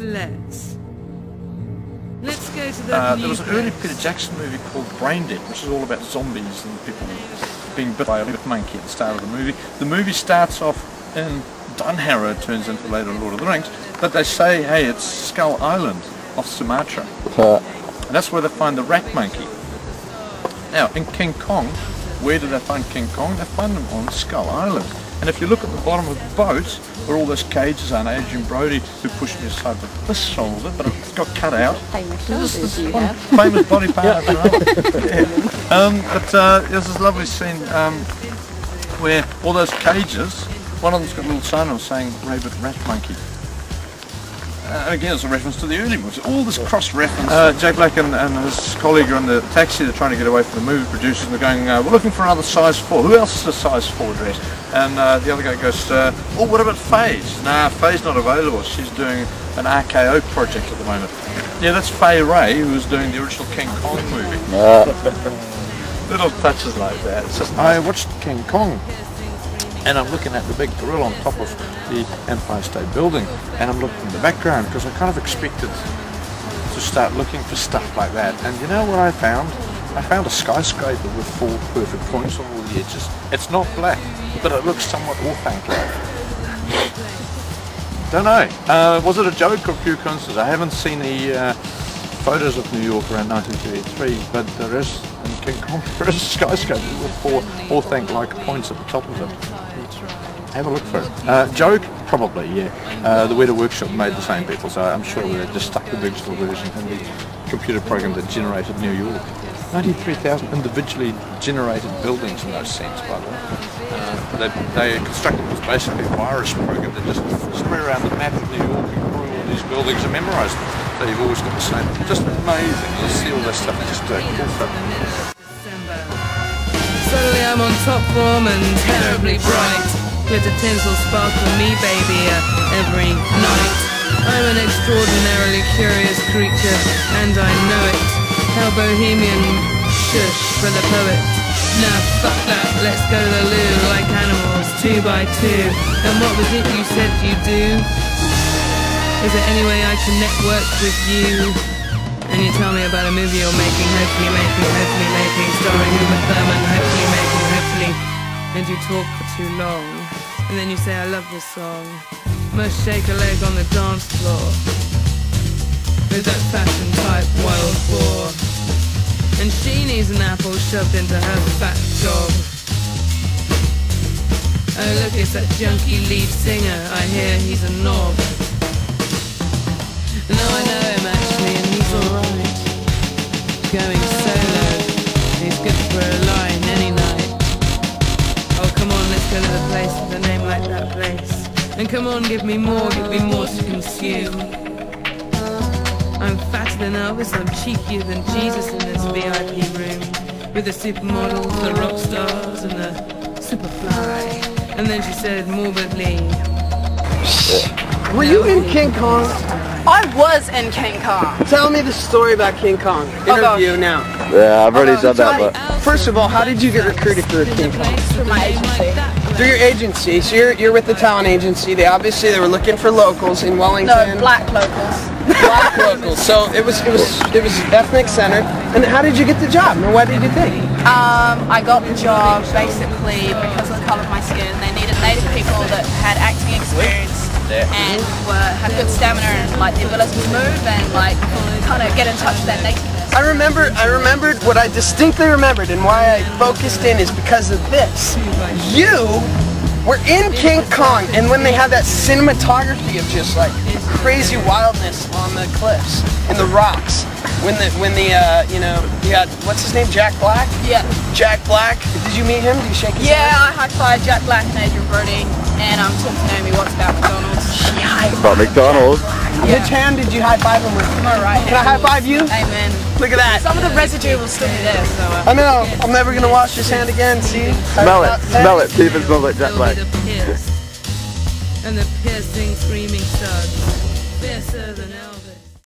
Let's go to the there was an early Peter Jackson movie called Brain Dead, which is all about zombies and people being bit by a monkey at the start of the movie. The movie starts off in Dunharrow, it turns into later Lord of the Rings, but they say, hey, it's Skull Island off Sumatra. And that's where they find the rat monkey. Now, in King Kong, where do they find King Kong? They find him on Skull Island. And if you look at the bottom of the boat, where all those cages are, and Adrian Brody, who pushed me aside with this shoulder, but it got cut out. Famous shoulders you one have. famous body part after another. Yeah. There's this lovely scene where all those cages, one of them's got a little sign on it saying Rabbit Rat Monkey. And again, it's a reference to the early movies. All this cross-reference. Jack Black and his colleague are in the taxi. They're trying to get away from the movie producers, and they're going, we're looking for another size 4. Who else is a size 4 dress? And the other guy goes, oh, what about Faye's? Nah, Faye's not available. She's doing an RKO project at the moment. Yeah, that's Faye Ray, who was doing the original King Kong movie. Little touches like that. It's just nice. I watched King Kong, and I'm looking at the big gorilla on top of the Empire State Building, and I'm looking in the background because I kind of expected to start looking for stuff like that. And you know what I found? I found a skyscraper with 4 perfect points on all the edges. It's not black, but it looks somewhat Orphanc-like. Don't know. Was it a joke or pure coincidence? I haven't seen the photos of New York around 1933, but there is, in King Kong, there is a skyscraper with 4 Orphanc-like points at the top of it. Have a look for it. Joke? Probably, yeah. The Weta Workshop made the same people, so I'm sure they just stuck the digital version in the computer program that generated New York. 93,000 individually generated buildings in those scenes, by the way. They constructed this basically a virus program that just spread around the map of New York and grew all these buildings and memorised them. So you've always got the same. Just amazing. You see all this stuff. Just cool stuff. Suddenly I'm on top form and terribly bright. Glitter tinsel sparkle me, baby, every night. I'm an extraordinarily curious creature, and I know it. How bohemian, shush for the poet. Now fuck that, let's go to the loo like animals, 2 by 2. And what was it you said you do? Is there any way I can network with you? And you tell me about a movie you're making, hopefully making, starring Uma Thurman, hopefully. And you talk for too long. And then you say, I love this song. Must shake a leg on the dance floor. With that fashion type wild boar. And she needs an apple shoved into her fat gob. Oh look, it's that junky lead singer. I hear he's a knob. No, I know him actually, and he's alright. Going solo. He's good for a line any night. Oh come on, let's go to the place with a name like that place. And come on, give me more to consume. I'm fatter than Elvis, I'm cheekier than Jesus in this VIP room. With the supermodels, the rock stars, and the superfly. And then she said morbidly, were you in King Kong? I was in King Kong. Tell me the story about King Kong. Interview now. Yeah, I've already done that, but... First of all, how did you get recruited for King Kong? Through my agency. Through your agency. So you're with the talent agency. They were looking for locals in Wellington. No, black locals. Black locals. So it was ethnic centered. And how did you get the job? And what did you think? I got the job basically because of the colour of my skin. They needed native people that had acting experience and had good stamina and like the ability to move and like kind of get in touch with that nativeness. I remembered what I distinctly remembered, and why I focused in is because of this. You were in King Kong, and when they had that cinematography of just like crazy wildness on the cliffs and the rocks, when you know, you had, what's his name, Jack Black? Yeah. Jack Black. Did you meet him? Did you shake his hand? Yeah, I high-fived Jack Black and Adrian Brody, and I'm talking to Naomi Watts about McDonald's. About McDonald's? Yeah. Which hand did you high-five him with? My right hand. Can I high-five you? Amen. Look at that. Some of the residue will still be there, so... I know. I'm never going to wash this hand again, see? Smell it. Smell it. See if it smells like Jack Black. And the piercing, screaming studs, fiercer than Elvis.